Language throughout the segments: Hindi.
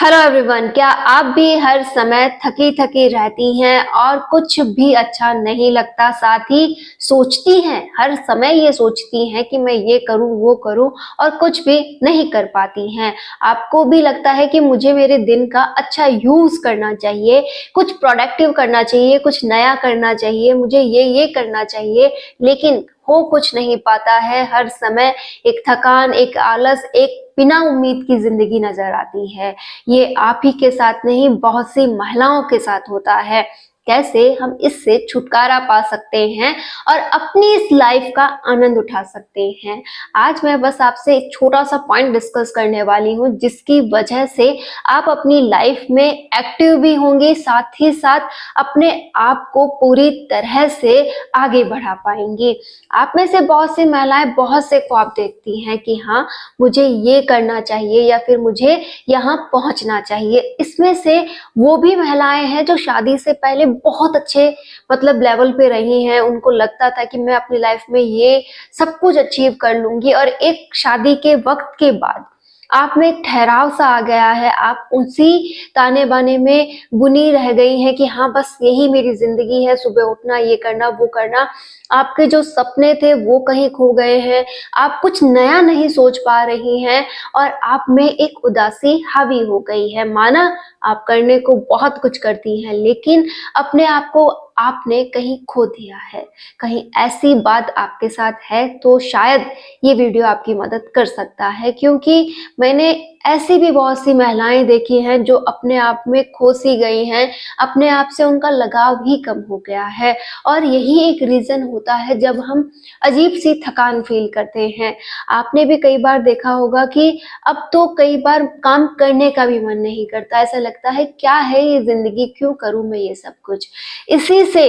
हेलो एवरीवन, क्या आप भी हर समय थकी थकी रहती हैं और कुछ भी अच्छा नहीं लगता, साथ ही सोचती हैं, हर समय ये सोचती हैं कि मैं ये करूं वो करूं और कुछ भी नहीं कर पाती हैं। आपको भी लगता है कि मुझे मेरे दिन का अच्छा यूज करना चाहिए, कुछ प्रोडक्टिव करना चाहिए, कुछ नया करना चाहिए, मुझे ये करना चाहिए, लेकिन हो कुछ नहीं पाता है। हर समय एक थकान, एक आलस, एक बिना उम्मीद की जिंदगी नजर आती है। ये आप ही के साथ नहीं, बहुत सी महिलाओं के साथ होता है। कैसे हम इससे छुटकारा पा सकते हैं और अपनी इस लाइफ का आनंद उठा सकते हैं, आज मैं बस आपसे एक छोटा सा पॉइंट डिस्कस करने वाली हूँ, जिसकी वजह से आप अपनी लाइफ में एक्टिव भी होंगे, साथ ही साथ अपने आप को पूरी तरह से आगे बढ़ा पाएंगे। आप में से बहुत सी महिलाएं बहुत से ख्वाब देखती हैं कि हाँ, मुझे ये करना चाहिए या फिर मुझे यहाँ पहुंचना चाहिए। इसमें से वो भी महिलाएं हैं जो शादी से पहले बहुत अच्छे लेवल पे रही हैं, उनको लगता था कि मैं अपनी लाइफ में ये सब कुछ अचीव कर लूंगी, और एक शादी के वक्त के बाद आप में एक ठहराव सा आ गया है, आप उसी ताने बाने में बुनी रह गई हैं कि हाँ, बस यही मेरी जिंदगी है, सुबह उठना, ये करना वो करना। आपके जो सपने थे वो कहीं खो गए हैं, आप कुछ नया नहीं सोच पा रही हैं और आप में एक उदासी हावी हो गई है। माना आप करने को बहुत कुछ करती हैं, लेकिन अपने आप को आपने कहीं खो दिया है। कहीं ऐसी बात आपके साथ है तो शायद ये वीडियो आपकी मदद कर सकता है, क्योंकि मैंने ऐसी भी बहुत सी महिलाएं देखी हैं जो अपने आप में खो सी गई हैं, अपने आप से उनका लगाव ही कम हो गया है। और यही एक रीजन होता है जब हम अजीब सी थकान फील करते हैं। आपने भी कई बार देखा होगा कि अब तो कई बार काम करने का भी मन नहीं करता, ऐसा लगता है क्या है ये जिंदगी, क्यों करूं मैं ये सब कुछ। इसी से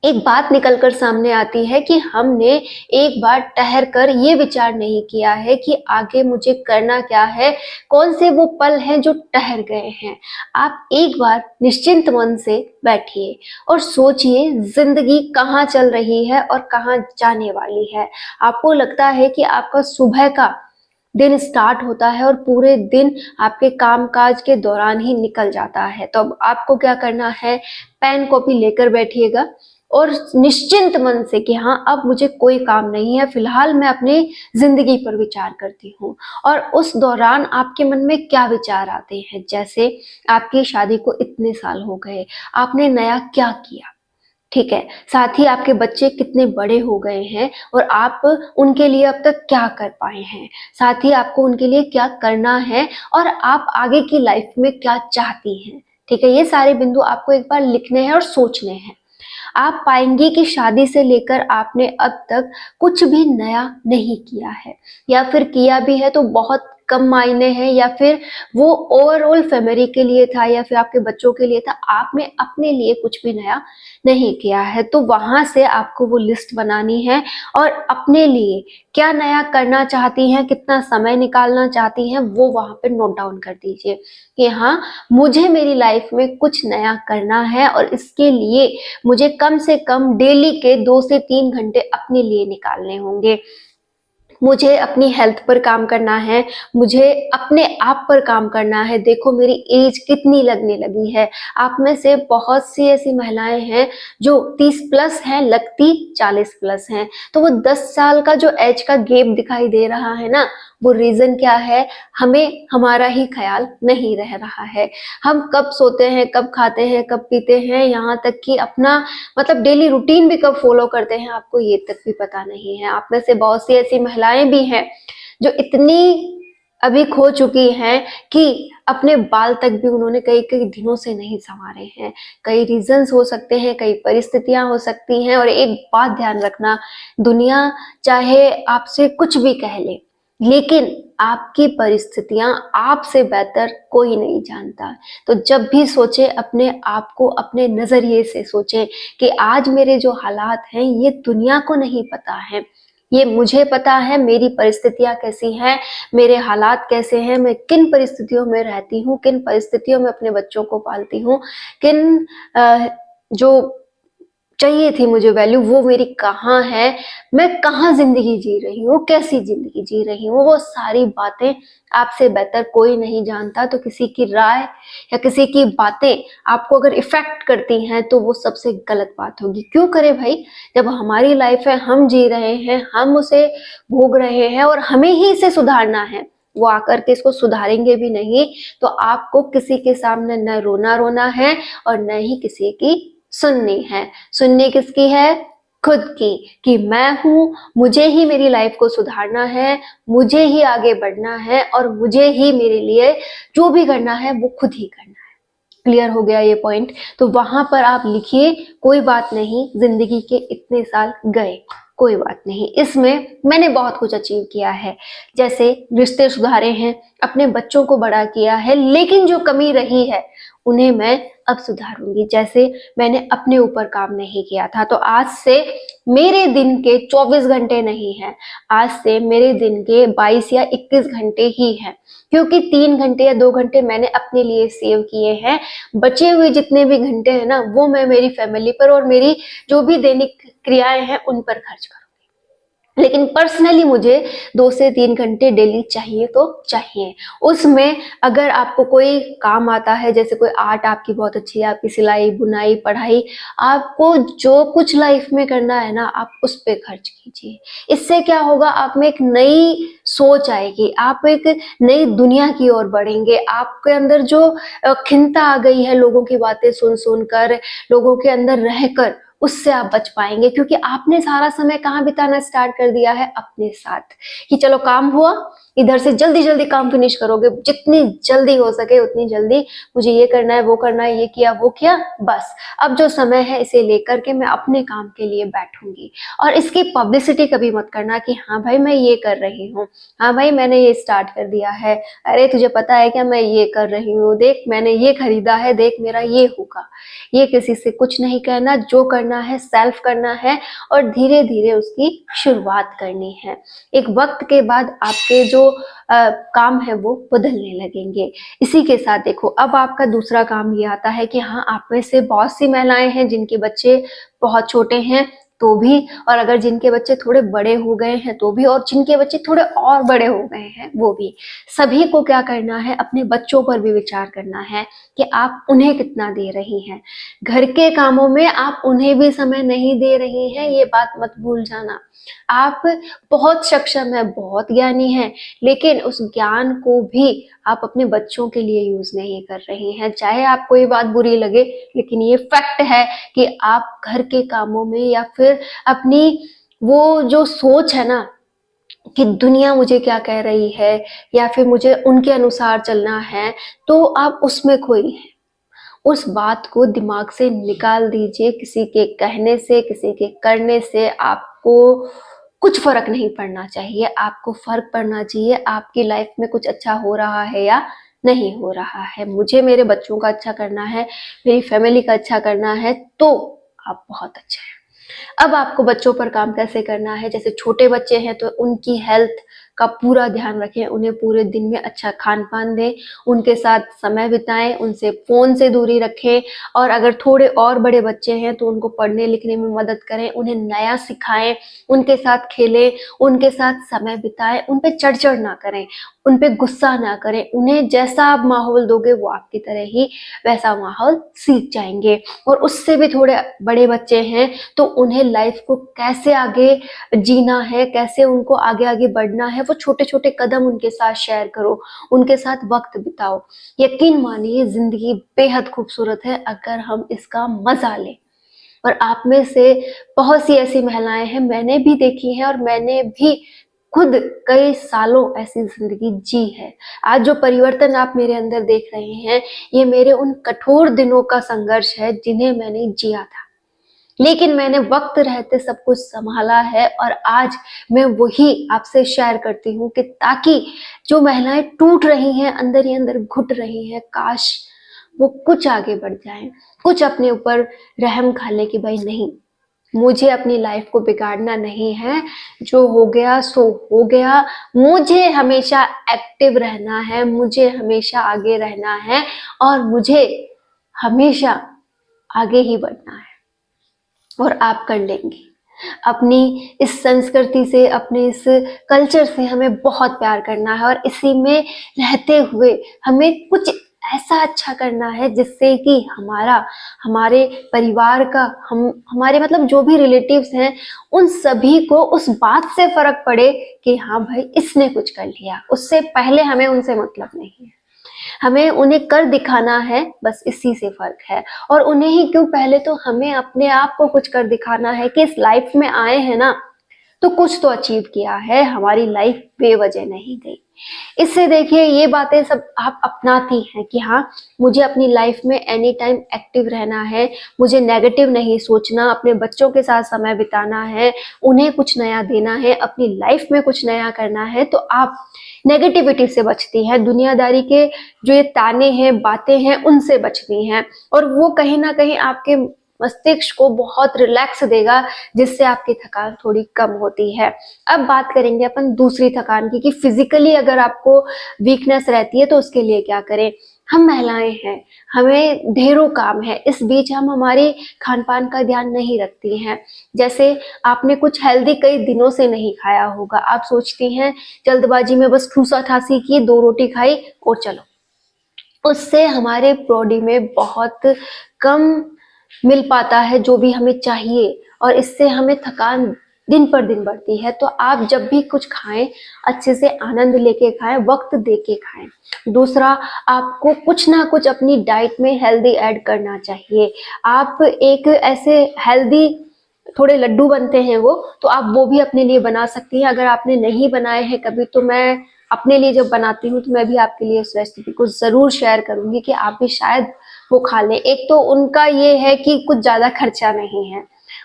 एक बात निकलकर सामने आती है कि हमने एक बार ठहर कर ये विचार नहीं किया है कि आगे मुझे करना क्या है, कौन से वो पल हैं जो ठहर गए हैं। आप एक बार निश्चिंत मन से बैठिए और सोचिए जिंदगी कहाँ चल रही है और कहाँ जाने वाली है। आपको लगता है कि आपका सुबह का दिन स्टार्ट होता है और पूरे दिन आपके काम काज के दौरान ही निकल जाता है, तो अब आपको क्या करना है, पेन कॉपी लेकर बैठिएगा और निश्चिंत मन से कि हाँ, अब मुझे कोई काम नहीं है, फिलहाल मैं अपनी जिंदगी पर विचार करती हूँ। और उस दौरान आपके मन में क्या विचार आते हैं, जैसे आपकी शादी को इतने साल हो गए, आपने नया क्या किया, ठीक है, साथ ही आपके बच्चे कितने बड़े हो गए हैं और आप उनके लिए अब तक क्या कर पाए हैं, साथ ही आपको उनके लिए क्या करना है और आप आगे की लाइफ में क्या चाहती हैं। ठीक है, ये सारे बिंदु आपको एक बार लिखने हैं और सोचने हैं। आप पाएंगे कि शादी से लेकर आपने अब तक कुछ भी नया नहीं किया है, या फिर किया भी है तो बहुत कम मायने हैं, या फिर वो ओवरऑल फैमिली के लिए था या फिर आपके बच्चों के लिए था, आपने अपने लिए कुछ भी नया नहीं किया है। तो वहां से आपको वो लिस्ट बनानी है और अपने लिए क्या नया करना चाहती हैं, कितना समय निकालना चाहती हैं, वो वहां पे नोट डाउन कर दीजिए कि हाँ, मुझे मेरी लाइफ में कुछ नया करना है और इसके लिए मुझे कम से कम डेली के 2 से 3 घंटे अपने लिए निकालने होंगे। मुझे अपनी हेल्थ पर काम करना है, मुझे अपने आप पर काम करना है। देखो मेरी एज कितनी लगने लगी है। आप में से बहुत सी ऐसी महिलाएं हैं जो 30 प्लस हैं, लगती 40 प्लस हैं। तो वो 10 साल का जो एज का गैप दिखाई दे रहा है ना, वो रीजन क्या है, हमें हमारा ही ख्याल नहीं रह रहा है। हम कब सोते हैं, कब खाते हैं, कब पीते हैं, यहाँ तक कि अपना डेली रूटीन भी कब फॉलो करते हैं, आपको ये तक भी पता नहीं है। आप में से बहुत सी ऐसी महिलाएं भी हैं जो इतनी अभी खो चुकी हैं कि अपने बाल तक भी उन्होंने कई कई दिनों से नहीं संवारे हैं। कई रीजंस हो सकते हैं, कई परिस्थितियां हो सकती हैं, और एक बात ध्यान रखना, दुनिया चाहे आपसे कुछ भी कह ले, लेकिन आपकी परिस्थितियां आपसे बेहतर कोई नहीं जानता। तो जब भी सोचे, अपने आप को अपने नजरिए से सोचे कि आज मेरे जो हालात हैं ये दुनिया को नहीं पता है, ये मुझे पता है, मेरी परिस्थितियां कैसी हैं, मेरे हालात कैसे हैं, मैं किन परिस्थितियों में रहती हूँ, किन परिस्थितियों में अपने बच्चों को पालती हूँ, किन जो चाहिए थी मुझे वैल्यू, वो मेरी कहाँ है, मैं कहाँ जिंदगी जी रही हूँ, कैसी जिंदगी जी रही हूँ, वो सारी बातें आपसे बेहतर कोई नहीं जानता। तो किसी की राय या किसी की बातें आपको अगर इफेक्ट करती हैं तो वो सबसे गलत बात होगी। क्यों करे भाई, जब हमारी लाइफ है, हम जी रहे हैं, हम उसे भोग रहे हैं और हमें ही इसे सुधारना है, वो आकर के इसको सुधारेंगे भी नहीं। तो आपको किसी के सामने न रोना रोना है और न ही किसी की सुननी है। सुननी किसकी है? खुद की, कि मैं हूं, मुझे ही मेरी लाइफ को सुधारना है, मुझे ही आगे बढ़ना है और मुझे ही मेरे लिए जो भी करना है वो खुद ही करना है। क्लियर हो गया ये पॉइंट? तो वहां पर आप लिखिए, कोई बात नहीं, जिंदगी के इतने साल गए, कोई बात नहीं, इसमें मैंने बहुत कुछ अचीव किया है। जैसे रिश्ते सुधारे हैं, अपने बच्चों को बड़ा किया है, लेकिन जो कमी रही है उन्हें मैं अब सुधारूंगी। जैसे मैंने अपने ऊपर काम नहीं किया था, तो आज से मेरे दिन के 24 घंटे नहीं है, आज से मेरे दिन के 22 या 21 घंटे ही हैं, क्योंकि 3 घंटे या 2 घंटे मैंने अपने लिए सेव किए हैं। बचे हुए जितने भी घंटे हैं ना, वो मैं मेरी फैमिली पर और मेरी जो भी दैनिक क्रियाएं हैं उन पर खर्च करूंगी। लेकिन पर्सनली मुझे 2 से 3 घंटे डेली चाहिए तो चाहिए। उसमें अगर आपको कोई काम आता है, जैसे कोई आर्ट आपकी बहुत अच्छी है, आपकी सिलाई बुनाई पढ़ाई, आपको जो कुछ लाइफ में करना है ना, आप उस पे खर्च कीजिए। इससे क्या होगा, आप में एक नई सोच आएगी, आप एक नई दुनिया की ओर बढ़ेंगे। आपके अंदर जो खिन्नता आ गई है लोगों की बातें सुन सुनकर, लोगों के अंदर रहकर, उससे आप बच पाएंगे। क्योंकि आपने सारा समय कहाँ बिताना स्टार्ट कर दिया है? अपने साथ। कि चलो काम हुआ, इधर से जल्दी जल्दी काम फिनिश करोगे, जितनी जल्दी हो सके उतनी जल्दी, मुझे ये करना है वो करना है, ये किया वो किया, बस अब जो समय है इसे लेकर के मैं अपने काम के लिए बैठूंगी। और इसकी पब्लिसिटी कभी मत करना कि हाँ भाई मैं ये कर रही हूँ, हाँ भाई मैंने ये स्टार्ट कर दिया है, अरे तुझे पता है क्या मैं ये कर रही हूँ, देख मैंने ये खरीदा है, देख मेरा ये होगा। ये किसी से कुछ नहीं कहना, जो करना है सेल्फ करना है और धीरे धीरे उसकी शुरुआत करनी है। एक वक्त के बाद आपके जो काम है वो बदलने लगेंगे। इसी के साथ देखो, अब आपका दूसरा काम ये आता है कि हाँ, आप में से बहुत सी महिलाएं हैं जिनके बच्चे बहुत छोटे हैं तो भी, और अगर जिनके बच्चे थोड़े बड़े हो गए हैं तो भी, और जिनके बच्चे थोड़े और बड़े हो गए हैं वो भी। सभी को क्या करना है, अपने बच्चों पर भी विचार करना है कि आप उन्हें कितना दे रही हैं। घर के कामों में आप उन्हें भी समय नहीं दे रही हैं, ये बात मत भूल जाना। आप बहुत सक्षम है, बहुत ज्ञानी है, लेकिन उस ज्ञान को भी आप अपने बच्चों के लिए यूज नहीं कर रही हैं। चाहे आपको ये बात बुरी लगे, लेकिन ये फैक्ट है कि आप घर के कामों में या फिर अपनी वो जो सोच है ना कि दुनिया मुझे क्या कह रही है या फिर मुझे उनके अनुसार चलना है, तो आप उसमें खोई हैं। उस बात को दिमाग से निकाल दीजिए। किसी के कहने से, किसी के करने से आपको कुछ फर्क नहीं पड़ना चाहिए। आपको फर्क पड़ना चाहिए आपकी लाइफ में कुछ अच्छा हो रहा है या नहीं हो रहा है। मुझे मेरे बच्चों का अच्छा करना है, मेरी फैमिली का अच्छा करना है, तो आप बहुत अच्छे हैं। अब आपको बच्चों पर काम कैसे करना है, जैसे छोटे बच्चे हैं तो उनकी हेल्थ का पूरा ध्यान रखें, उन्हें पूरे दिन में अच्छा खान पान दें, उनके साथ समय बिताएं, उनसे फोन से दूरी रखें। और अगर थोड़े और बड़े बच्चे हैं तो उनको पढ़ने लिखने में मदद करें, उन्हें नया सिखाएं, उनके साथ खेलें, उनके साथ समय बिताएं, उन पे चढ़ ना करें, उन पे गुस्सा ना करें। उन्हें जैसा आप माहौल दोगे वो आपकी तरह ही वैसा माहौल सीख जाएंगे। और उससे भी थोड़े बड़े बच्चे हैं तो उन्हें लाइफ को कैसे आगे जीना है, कैसे उनको आगे आगे बढ़ना है, वो छोटे छोटे कदम उनके साथ शेयर करो, उनके साथ वक्त बिताओ। यकीन मानिए जिंदगी बेहद खूबसूरत है अगर हम इसका मजा लें। और आप में से बहुत सी ऐसी महिलाएं हैं, मैंने भी देखी हैं और मैंने भी खुद कई सालों ऐसी जिंदगी जी है। आज जो परिवर्तन आप मेरे अंदर देख रहे हैं, ये मेरे उन कठोर दिनों का संघर्ष है जिन्हें मैंने जिया था, लेकिन मैंने वक्त रहते सब कुछ संभाला है। और आज मैं वही आपसे शेयर करती हूँ कि ताकि जो महिलाएं टूट रही हैं, अंदर ही अंदर घुट रही हैं, काश वो कुछ आगे बढ़ जाएं, कुछ अपने ऊपर रहम खा ले कि भाई नहीं, मुझे अपनी लाइफ को बिगाड़ना नहीं है, जो हो गया सो हो गया, मुझे हमेशा एक्टिव रहना है, मुझे हमेशा आगे रहना है और मुझे हमेशा आगे ही बढ़ना है। और आप कर लेंगी। अपनी इस संस्कृति से, अपने इस कल्चर से हमें बहुत प्यार करना है और इसी में रहते हुए हमें कुछ ऐसा अच्छा करना है जिससे कि हमारे परिवार का, हमारे मतलब जो भी रिलेटिव्स हैं उन सभी को उस बात से फर्क पड़े कि हाँ भाई इसने कुछ कर लिया। उससे पहले हमें उनसे मतलब नहीं है, हमें उन्हें कर दिखाना है, बस इसी से फर्क है। और उन्हें ही क्यों, पहले तो हमें अपने आप को कुछ कर दिखाना है कि इस लाइफ में आए हैं ना तो कुछ तो अचीव किया है, हमारी लाइफ बेवजह नहीं गई। इससे देखिए ये बातें सब आप अपनाती हैं कि हाँ मुझे अपनी लाइफ में एनी टाइम एक्टिव रहना है, मुझे नेगेटिव नहीं सोचना, अपने बच्चों के साथ समय बिताना है, उन्हें कुछ नया देना है, अपनी लाइफ में कुछ नया करना है। तो आप नेगेटिविटी से बचती हैं, दुनियादारी के जो ये ताने हैं, बातें हैं, उनसे बचती हैं और वो कहीं ना कहीं आपके मस्तिष्क को बहुत रिलैक्स देगा, जिससे आपकी थकान थोड़ी कम होती है। अब बात करेंगे अपन दूसरी थकान की कि फिजिकली अगर आपको वीकनेस रहती है तो उसके लिए क्या करें। हम महिलाएं हैं, हमें ढेरों काम है, इस बीच हम हमारे खान पान का ध्यान नहीं रखती हैं। जैसे आपने कुछ हेल्दी कई दिनों से नहीं खाया होगा, आप सोचती हैं जल्दबाजी में बस ठूसा ठासी की, 2 रोटी खाई और चलो, उससे हमारे बॉडी में बहुत कम मिल पाता है जो भी हमें चाहिए और इससे हमें थकान दिन पर दिन बढ़ती है। तो आप जब भी कुछ खाएं अच्छे से आनंद लेके खाएं, वक्त देके खाएं। दूसरा, आपको कुछ ना कुछ अपनी डाइट में हेल्दी ऐड करना चाहिए। आप एक ऐसे हेल्दी थोड़े लड्डू बनते हैं वो, तो आप वो भी अपने लिए बना सकती हैं। अगर आपने नहीं बनाए हैं कभी तो मैं अपने लिए जब बनाती हूँ तो मैं भी आपके लिए उस रेसिपी को जरूर शेयर करूंगी कि आप भी शायद वो खा लें। एक तो उनका ये है कि कुछ ज्यादा खर्चा नहीं है,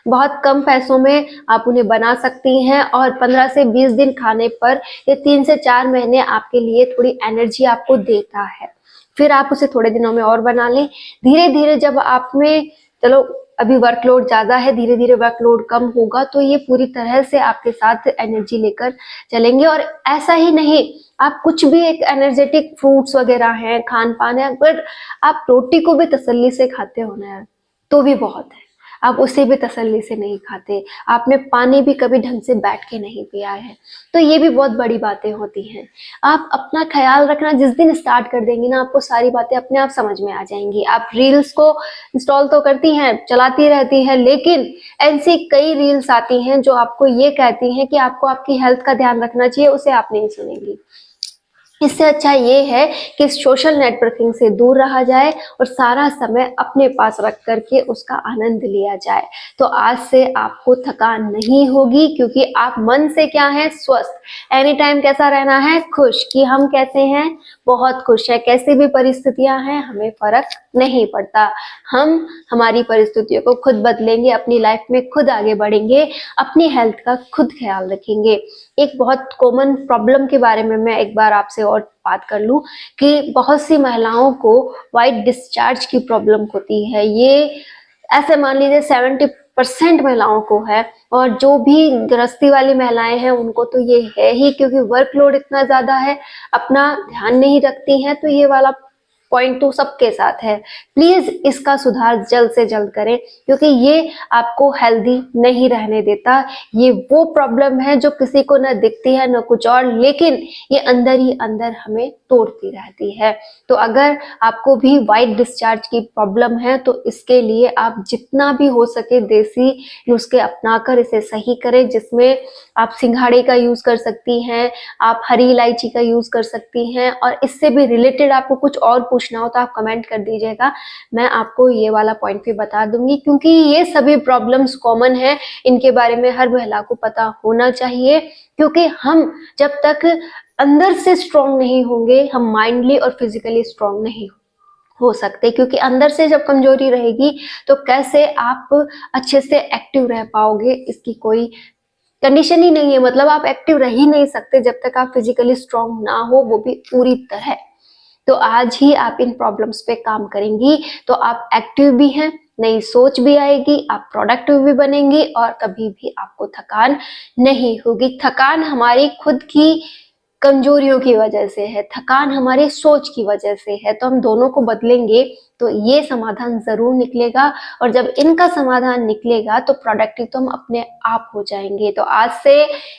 बहुत कम पैसों में आप उन्हें बना सकती हैं और 15 से 20 दिन खाने पर ये 3 से 4 महीने आपके लिए थोड़ी एनर्जी आपको देता है। फिर आप उसे थोड़े दिनों में और बना लें। धीरे धीरे जब आप में, चलो अभी वर्कलोड ज्यादा है, धीरे धीरे वर्कलोड कम होगा तो ये पूरी तरह से आपके साथ एनर्जी लेकर चलेंगे। और ऐसा ही नहीं, आप कुछ भी एक एनर्जेटिक फ्रूट्स वगैरह हैं, खान पान है, अगर आप रोटी को भी तसल्ली से खाते हो ना यार तो भी बहुत है। आप उसे भी तसल्ली से नहीं खाते, आपने पानी भी कभी ढंग से बैठ के नहीं पिया है, तो ये भी बहुत बड़ी बातें होती हैं। आप अपना ख्याल रखना जिस दिन स्टार्ट कर देंगी ना, आपको सारी बातें अपने आप समझ में आ जाएंगी। आप रील्स को इंस्टॉल तो करती हैं, चलाती रहती हैं, लेकिन ऐसी कई रील्स आती हैं जो आपको ये कहती हैं कि आपको आपकी हेल्थ का ध्यान रखना चाहिए, उसे आप नहीं सुनेंगी। इससे अच्छा ये है कि सोशल नेटवर्किंग से दूर रहा जाए और सारा समय अपने पास रख करके उसका आनंद लिया जाए। तो आज से आपको थकान नहीं होगी, क्योंकि आप मन से क्या है, स्वस्थ। एनी टाइम कैसा रहना है, खुश। कि हम कैसे हैं, बहुत खुश है, कैसी भी परिस्थितियां हैं हमें फर्क नहीं पड़ता। हम हमारी परिस्थितियों को खुद बदलेंगे, अपनी लाइफ में खुद आगे बढ़ेंगे, अपनी हेल्थ का खुद ख्याल रखेंगे। एक बहुत कॉमन प्रॉब्लम के बारे में मैं एक बार आपसे और बात कर लूं कि बहुत सी महिलाओं को वाइट डिस्चार्ज की प्रॉब्लम होती है। ये ऐसे मान लीजिए 70% महिलाओं को है, और जो भी गृहस्थी वाली महिलाएं हैं उनको तो ये है ही, क्योंकि वर्कलोड इतना ज्यादा है, अपना ध्यान नहीं रखती हैं। तो ये वाला पॉइंट तो सबके साथ है। प्लीज इसका सुधार जल्द से जल्द करें, क्योंकि ये आपको हेल्दी नहीं रहने देता। ये वो प्रॉब्लम है जो किसी को न दिखती है न कुछ और, लेकिन ये अंदर ही अंदर हमें तोड़ती रहती है। तो अगर आपको भी वाइट डिस्चार्ज की प्रॉब्लम है तो इसके लिए आप जितना भी हो सके देसी नुस्खे अपनाकर इसे सही करें, जिसमें आप सिंघाड़े का यूज कर सकती हैं, आप हरी इलायची का यूज कर सकती हैं। और इससे भी रिलेटेड आपको कुछ और पूछना हो तो आप कमेंट कर दीजिएगा, मैं आपको ये वाला पॉइंट भी बता दूंगी, क्योंकि ये सभी प्रॉब्लम्स कॉमन है, इनके बारे में हर महिला को पता होना चाहिए। क्योंकि हम जब तक अंदर से स्ट्रांग नहीं होंगे, हम माइंडली और फिजिकली स्ट्रांग नहीं हो सकते। क्योंकि अंदर से जब कमजोरी रहेगी तो कैसे आप अच्छे से एक्टिव रह पाओगे, इसकी कोई कंडीशन ही नहीं है। मतलब आप एक्टिव रह ही नहीं सकते जब तक आप फिजिकली स्ट्रांग ना हो, वो भी पूरी तरह। तो आज ही आप इन प्रॉब्लम्स पे काम करेंगी तो आप एक्टिव भी हैं, नई सोच भी आएगी, आप प्रोडक्टिव भी बनेंगी और कभी भी आपको थकान नहीं होगी। थकान हमारी खुद की कमजोरियों की वजह से है, थकान हमारी सोच की वजह से है। तो हम दोनों को बदलेंगे तो ये समाधान जरूर निकलेगा, और जब इनका समाधान निकलेगा तो प्रोडक्टिव तो हम अपने आप हो जाएंगे। तो आज से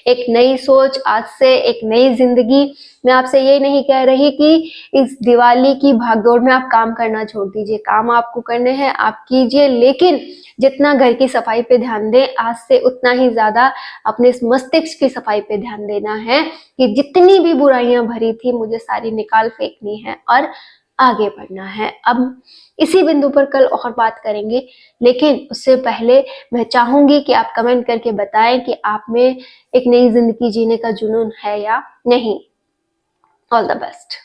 एक नई सोच, आज से एक नई जिंदगी। मैं आपसे ये नहीं कह रही कि इस दिवाली की भागदौड़ में आप काम करना छोड़ दीजिए, काम आपको करने हैं आप कीजिए, लेकिन जितना घर की सफाई पे ध्यान दें आज से उतना ही ज्यादा अपने इस मस्तिष्क की सफाई पे ध्यान देना है कि जितनी भी बुराइयां भरी थी मुझे सारी निकाल फेंकनी है और आगे बढ़ना है। अब इसी बिंदु पर कल और बात करेंगे, लेकिन उससे पहले मैं चाहूंगी कि आप कमेंट करके बताएं कि आप में एक नई जिंदगी जीने का जुनून है या नहीं। All the best.